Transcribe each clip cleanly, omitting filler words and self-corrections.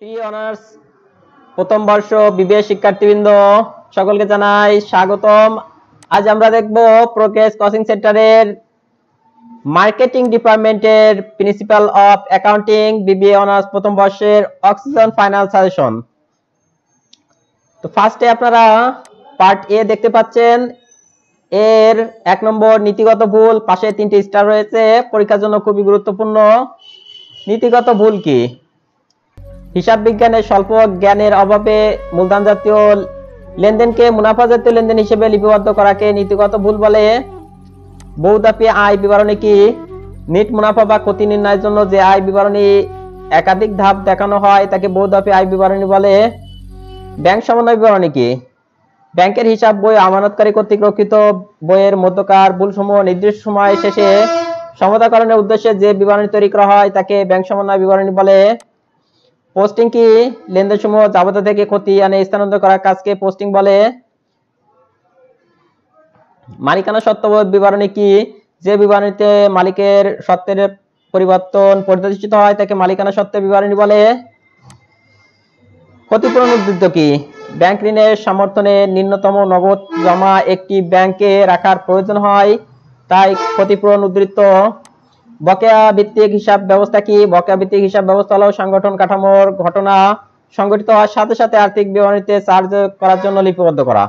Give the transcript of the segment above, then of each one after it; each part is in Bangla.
প্রিয় অনার্স প্রথম বর্ষ বিবিএ শিক্ষার্থীবৃন্দ সকলকে জানাই স্বাগতম। আজ আমরা দেখব প্রোগ্রেস কোচিং সেন্টারের মার্কেটিং ডিপার্টমেন্টের principal of accounting BBA honours প্রথম বর্ষের অক্সিজন ফাইনাল সাজেশন। তো ফার্স্টে আপনারা পার্ট এ দেখতে পাচ্ছেন। এর 1 নম্বর নীতিগত ভুল, পাশে 3টি স্টার রয়েছে, পরীক্ষার জন্য খুবই গুরুত্বপূর্ণ। নীতিগত ভুল কি? হিসাব বিজ্ঞানের স্বল্প জ্ঞানের অভাবে মূলধন জাতীয় লেনদেনকে মুনাফা জাতীয় লেনদেন হিসেবে লিপিবদ্ধ করাকে নীতিগত ভুল বলে। বহুধাপী আয় বিবরণী কি? নেট মুনাফা বা ক্ষতি নির্ণয়ের জন্য যে আয় বিবরণী একাধিক ধাপ দেখানো হয় তাকে বহুধাপী আয় বিবরণী বলে। ব্যাংক সমন্বয় বিবরণী কি? ব্যাংকের হিসাব বই আমানতকারী কর্তৃক রক্ষিত বইয়ের মধ্যকার ভুলসমূহ নির্দিষ্ট সময় শেষে সমতাকরণের উদ্দেশ্যে যে বিবরণী তৈরি করা হয় তাকে ব্যাংক সমন্বয় বিবরণী বলে। পোস্টিং কি? লেনদেন সমূহ যাবতীয় থেকে ক্ষতি আনে স্থানান্তর করার কাজকে পোস্টিং বলে। মালিকানা সত্ত্ববোধ বিবরণী কি? যে বিবরণীতে মালিকের সত্ত্বের পরিবর্তন পরিদর্শিত হয় তাকে মালিকানা সত্ত্বের বিবরণী বলে। ক্ষতিপূরণ উদ্বৃত্ত কি? ব্যাংক ঋণের সমর্থনে ন্যূনতম নগদ জমা একটি ব্যাংকে রাখার প্রয়োজন হয়, তাই ক্ষতিপূরণ উদ্বৃত্ত। বকেয়া ভিত্তিক হিসাব ব্যবস্থা কি? বকেয়া ভিত্তিক হিসাব ব্যবস্থা হলো সংগঠন কাঠামোর ঘটনা সংঘটিত হওয়ার সাথে সাথে আর্থিক বিবরণীতে চার্জ করার জন্য লিপিবদ্ধ করা।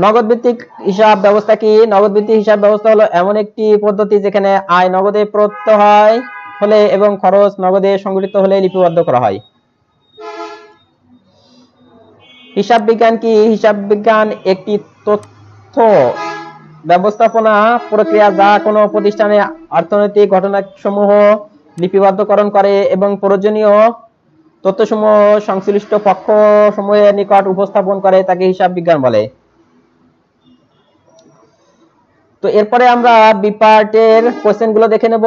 নগদ ভিত্তিক হিসাব ব্যবস্থা কি? নগদ ভিত্তিক হিসাব ব্যবস্থা হলো এমন একটি পদ্ধতি যেখানে আয় নগদে প্রদত্ত হয় হলে এবং খরচ নগদে সংগঠিত হলে লিপিবদ্ধ করা হয়। হিসাব বিজ্ঞান কি? হিসাব বিজ্ঞান একটি তথ্য ব্যবস্থাপনা প্রক্রিয়া যা কোনো প্রতিষ্ঠানে অর্থনৈতিক ঘটনাসমূহ লিপিবদ্ধকরণ করে এবং প্রয়োজনীয় তথ্যসমূহ সংশ্লিষ্ট পক্ষসমূহের নিকট উপস্থাপন করে, তাকে হিসাব বিজ্ঞান বলে। তো এরপরে আমরা বি পার্টের কোশ্চেনগুলো দেখে নেব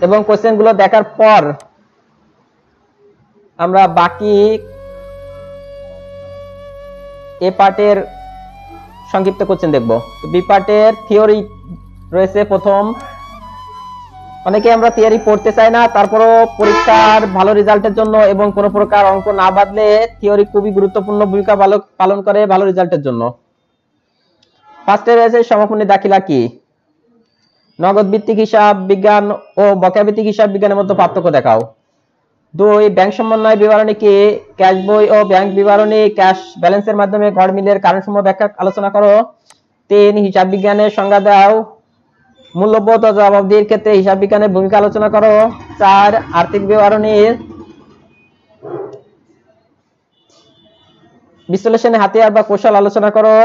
এবং কোশ্চেনগুলো দেখার পর আমরা বাকি এ পার্টের সংক্ষিপ্ত কোশ্চেন দেখব। তো বি পার্টের থিওরি রয়েছে প্রথম। অনেকে আমরা থিওরি পড়তে চাই না, তারপরও পরীক্ষার ভালো রেজাল্টের জন্য এবং কোনো প্রকার অঙ্ক না বাদলে থিওরি খুবই গুরুত্বপূর্ণ ভূমিকা পালন করে ভালো রেজাল্টের জন্য। ফার্স্টে রয়েছে সমাপনী দাখিলা কি? নগদ ভিত্তিক হিসাব বিজ্ঞান ও বকেয়া ভিত্তিক হিসাব বিজ্ঞানের মধ্যে পার্থক্য দেখাও। 2 ব্যাংক সমন্বয় বিবরণী কি? ক্যাশ বই ও ব্যাংক বিবরণী ক্যাশ ব্যালেন্সের মাধ্যমে গড়মিলের কারণসমূহ ব্যাখ্যা আলোচনা করো। 3 হিসাব বিজ্ঞানের সংজ্ঞা দাও। মূল্যবোধ ও জবাবদিহির ক্ষেত্রে হিসাব বিজ্ঞানের ভূমিকা আলোচনা করো। 4 আর্থিক বিবরণীর বিশ্লেষণে হাতিয়ার বা কৌশল আলোচনা করো।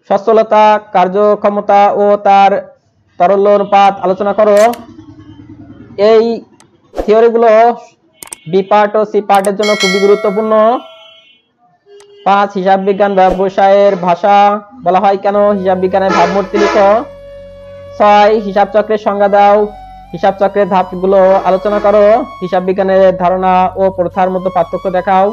সচ্ছলতা, কার্যক্ষমতা ও তার তারল্য অনুপাত আলোচনা করো। এই থিওরিগুলো বি পার্ট ও সি পার্টের জন্য খুবই গুরুত্বপূর্ণ। 5 হিসাব বিজ্ঞান ব্যবসায়ের ভাষা বলা হয় কেন? হিসাব বিজ্ঞানের ভাবমূর্তি লিখো। 6 হিসাব চক্রের সংজ্ঞা দাও। হিসাব চক্রের ধাপগুলো আলোচনা করো। হিসাব বিজ্ঞানের ধারণা ও প্রথার মধ্যে পার্থক্য দেখাও।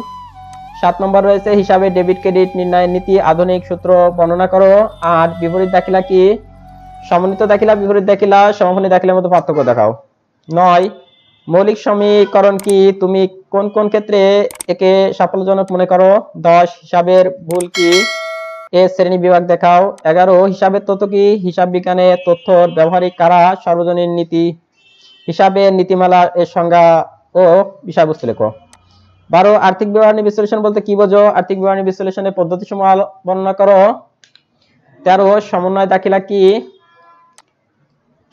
7 নম্বর রয়েছে হিসাবে ডেবিট ক্রেডিট নির্ণয়ের নীতি আধুনিক সূত্র বর্ণনা করো। 8 বিপরীত দাখিলা কি? সমন্বিত দাখিলা, বিপরীত দাখিলা, সমাপনী দাখিলার মধ্যে পার্থক্য দেখাও। 9 মৌলিক সমীকরণ কি? তুমি কোন কোন ক্ষেত্রে একে সাফল্যজনক মনে করো? 10 হিসাবের ভুল কি? এর শ্রেণী বিভাগ দেখাও। 11 হিসাবের তথ্য কি? হিসাব বিজ্ঞানে তথ্যর ব্যবহারিক কারা? সর্বজনীন নীতি। হিসাবের নীতিমালা এর সংজ্ঞা ও বিষয়বস্তু লেখো। 12 আর্থিক বিবরণী বিশ্লেষণ বলতে কি বোঝো? আর্থিক বিবরণী বিশ্লেষণের পদ্ধতিসমূহ বর্ণনা করো। 13 সমন্বয় দাখিলা কি?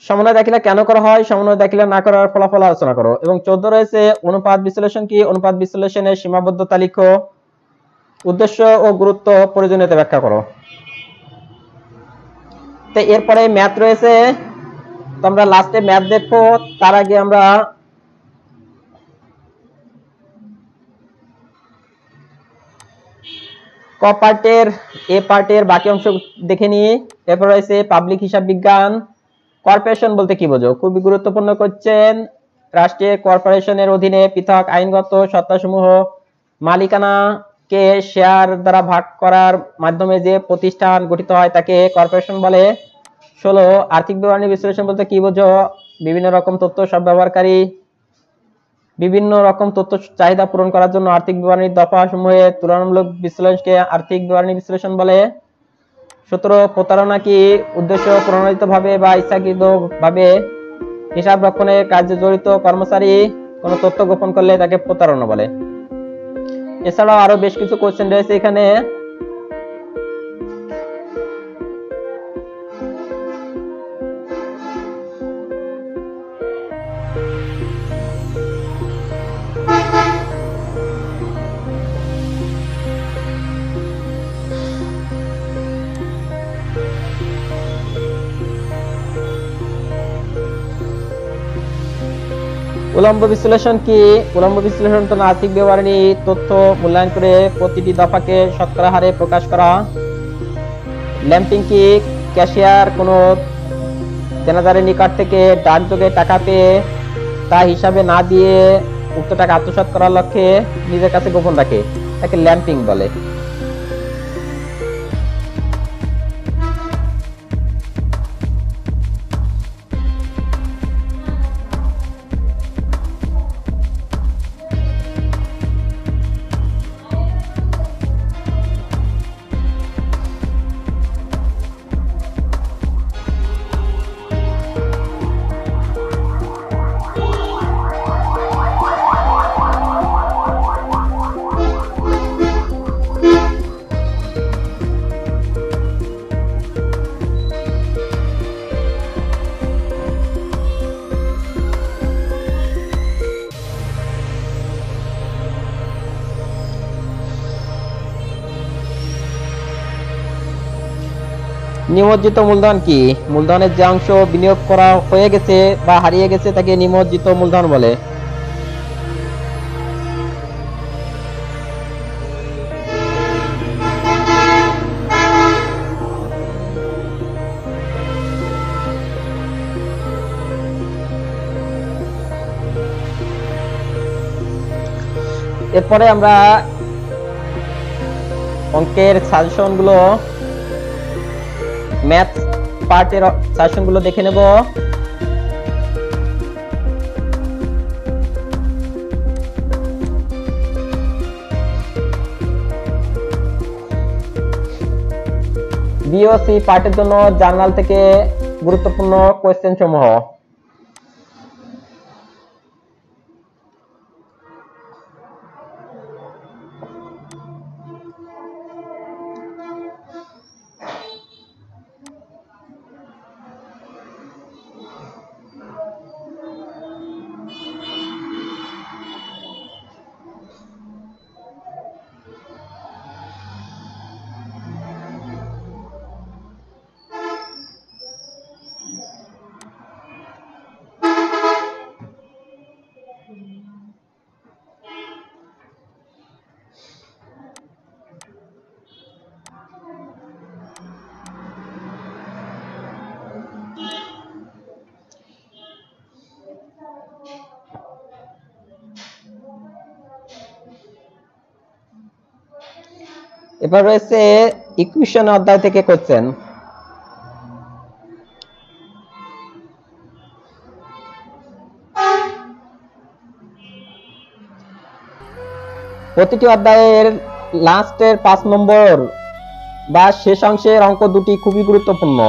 সমন্বয় দাখিলা কেন করা হয়? সমন্বয় দাখিলা না করার ফলাফল আলোচনা করো। এবং 14 রয়েছে অনুপাত বিশ্লেষণ কি? অনুপাত বিশ্লেষণের সীমাবদ্ধতা লিখো। উদ্দেশ্য ও গুরুত্ব প্রয়োজনীয়তা ব্যাখ্যা করো। তো এরপরে ম্যাথ রয়েছে, তো আমরা লাস্টে ম্যাথ দেখবো। তার আগে আমরা ক পার্টের এ পার্টের বাকি অংশ দেখে নিই। এরপর রয়েছে পাবলিক হিসাব বিজ্ঞান। কর্পোরেশন বলতে কি বোঝো? খুবই গুরুত্বপূর্ণ কোশ্চেন। রাষ্ট্রীয় কর্পোরেশনের অধীনে পৃথক আইনগত সত্তাসমূহ মালিকানাকে শেয়ার দ্বারা ভাগ করার মাধ্যমে যে প্রতিষ্ঠান গঠিত হয় তাকে কর্পোরেশন বলে। 16 আর্থিক বিবরণী বিশ্লেষণ বলতে কি বোঝো? বিভিন্ন রকম তথ্য সরবরাহকারী বিভিন্ন রকম তথ্য চাহিদা পূরণ করার জন্য আর্থিক বিবরণীর দফাসমূহের তুলনামূলক বিশ্লেষণকে আর্থিক বিবরণী বিশ্লেষণ বলে। 17 প্রতারণা কি? উদ্দেশ্য প্রণোদিতভাবে বা ইচ্ছাকৃতভাবে হিসাব রক্ষণের কাজে জড়িত কর্মচারী কোনো তথ্য গোপন করলে তাকে প্রতারণা বলে। এছাড়াও আরো বেশ কিছু কোশ্চেন রয়েছে এখানে। উলম্ব বিশ্লেষণ কি? উলম্ব বিশ্লেষণ তো আর্থিক বিবরণী তথ্য মূল্যায়ন করে প্রতিটি দফাকে শতকরা হারে প্রকাশ করা। ল্যাম্পিং কি? ক্যাশিয়ার কোনো দেনাদারের নিকট থেকে ডাকযোগে টাকা পেয়ে তা হিসাবে না দিয়ে উক্ত টাকা আত্মসাৎ করার লক্ষ্যে নিজের কাছে গোপন রাখে, তাকে ল্যাম্পিং বলে। নিমজ্জিত মূলধন কি? মূলধনের যে অংশ বিনিয়োগ করা হয়ে গেছে বা হারিয়ে গেছে তাকে নিমজ্জিত মূলধন বলে। এরপরে আমরা অঙ্কের সাজেশন গুলো, ম্যাথ পার্টের সাজেশন গুলো দেখে নেব। বিওসি পার্টের জন্য জার্নাল থেকে গুরুত্বপূর্ণ কোয়েশ্চেন সমূহ। এবার রয়েছে ইকুয়েশন অধ্যায় থেকে কোশ্চেন। প্রতিটি অধ্যায়ের লাস্টের 5 নম্বর বা শেষ অংশের অঙ্ক দুটি খুবই গুরুত্বপূর্ণ।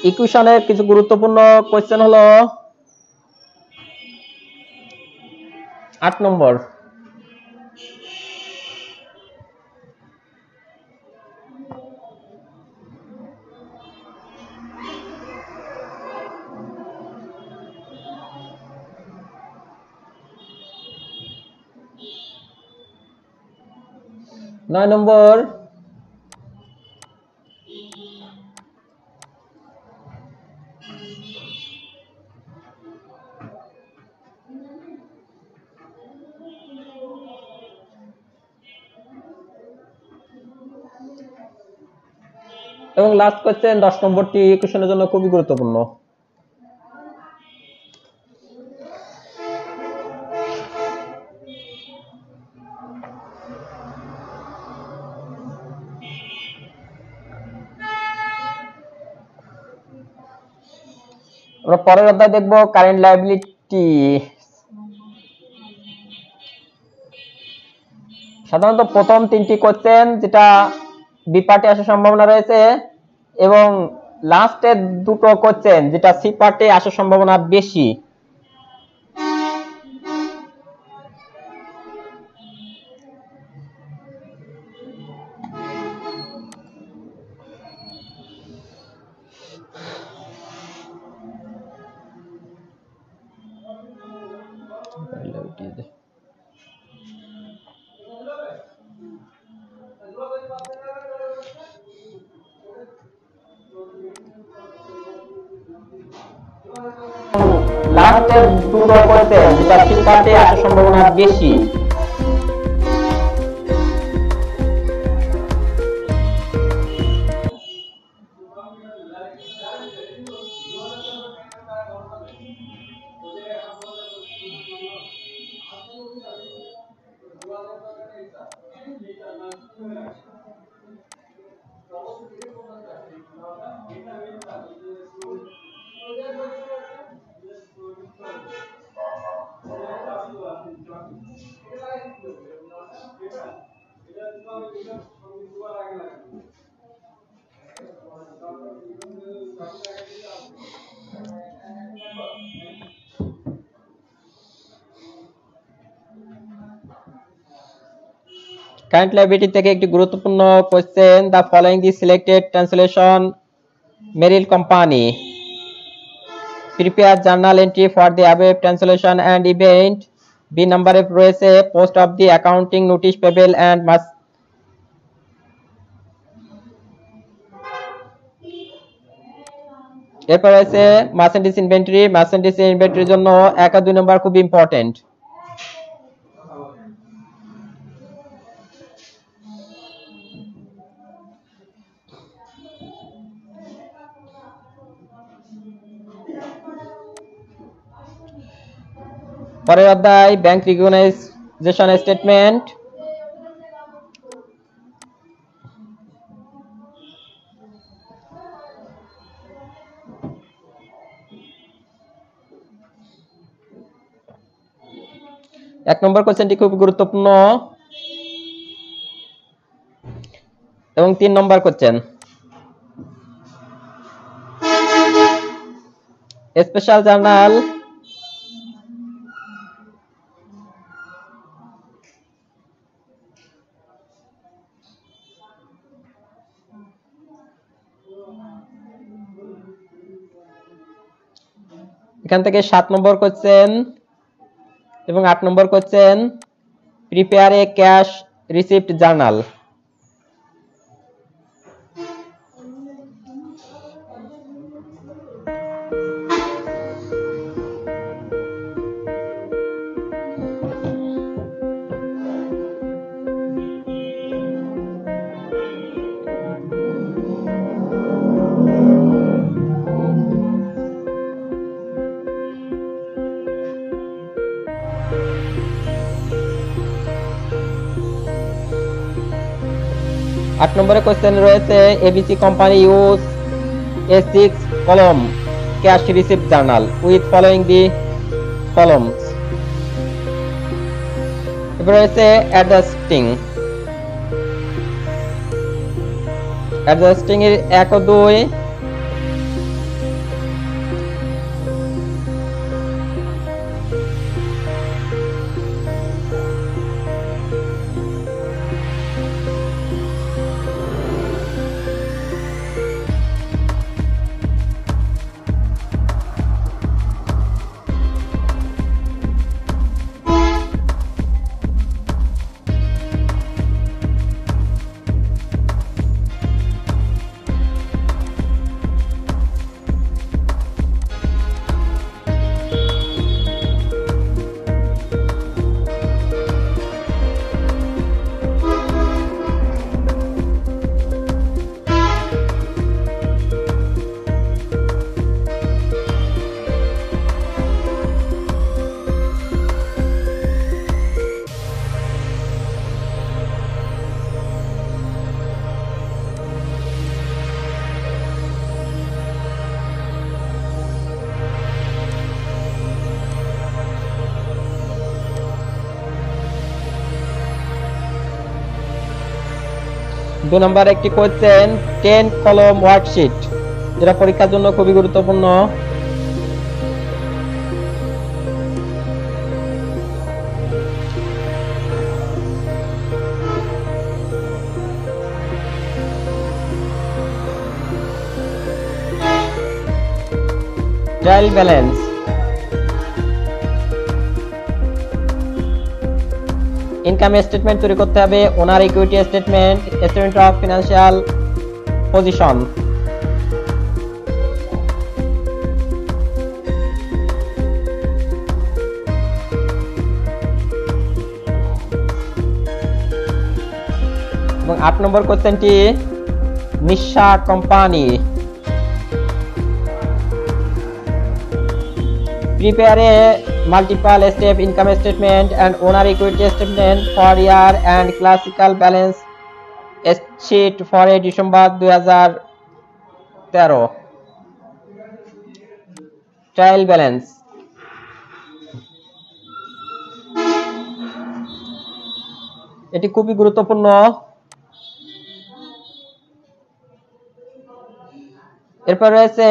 ইকুয়েশনের কিছু গুরুত্বপূর্ণ কোশ্চেন হলো 8 নম্বর। নয় নম্বর, এবং লাস্ট কোশ্চেন 10 নম্বরটি ইকুয়েশনের জন্য খুবই গুরুত্বপূর্ণ। আমরা পরের অধ্যায় দেখব কারেন্ট লায়াবিলিটি। সাধারণত প্রথম 3টি কোশ্চেন যেটা বি পার্টে আসার সম্ভাবনা রয়েছে এবং লাস্টের 2টো কোশ্চেন যেটা সি পার্টে আসার সম্ভাবনা বেশি। লাস্টের 2টো কোশ্চেন যেটা সি পার্টে আসার সম্ভাবনা বেশি। কারেন্ট লায়াবিলিটি থেকে একটি গুরুত্বপূর্ণ question, the following the selected translation Merrill company prepare journal entry for the above translation and event. B নাম্বারে রয়েছে post of the accounting notice payable and মাস। এরপর রয়েছে মার্চেন্ডিস ইনভেন্টরি। মার্চেন্ডিস ইনভেন্টরির জন্য 1 আর 2 নম্বর খুব ইম্পর্টেন্ট। পরের অধ্যায় ব্যাংক রিকগনাইজেশন স্টেটমেন্ট। এক নম্বর কোশ্চেনটি খুব গুরুত্বপূর্ণ এবং 3 নম্বর কোশ্চেন স্পেশাল জার্নাল এখান থেকে 7 নম্বর কোশ্চেন এবং 8 number question prepare a cash receipt journal. आठ नंबर क्वेश्चन रही है ABC company use a 6 column cash receipt journal with following the columns रही है adjusting অ্যাডজাস্টিং এর 1 ও 2, দুই নম্বর একটি কোয়েশ্চেন 10 কলম ওয়ার্কশিট, যেটা পরীক্ষার জন্য খুবই গুরুত্বপূর্ণ। ট্রায়াল ব্যালেন্স, ইনকাম স্টেটমেন্ট তৈরি করতে হবে, owner equity statement, statement of financial position. এবং 8 নম্বর কোশ্চেনটি Nisha company, prepare a multiple step income statement and owner equity statement for year and classical balance sheet for a December 2013 trial balance। এটি খুবই গুরুত্বপূর্ণ। এরপর রয়েছে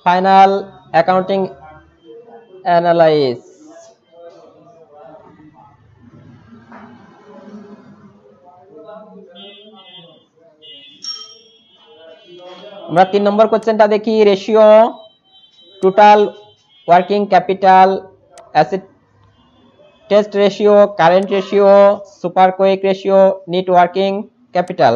ফাইনাল অ্যাকাউন্টিং অ্যানালাইস। আমরা 3 নম্বর কোশ্চেনটা দেখি, ratio total working capital asset test ratio, current ratio, super quake ratio, net working capital.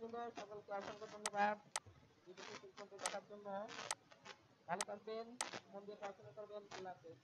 শিক্ষার্থীবৃন্দ সকলকে অসংখ্য ধন্যবাদ ভিডিওটি শেষ পর্যন্ত দেখার জন্য। ভালো থাকবেন, মন দিয়ে পড়াশোনা করবেন। আল্লাহ হাফেজ।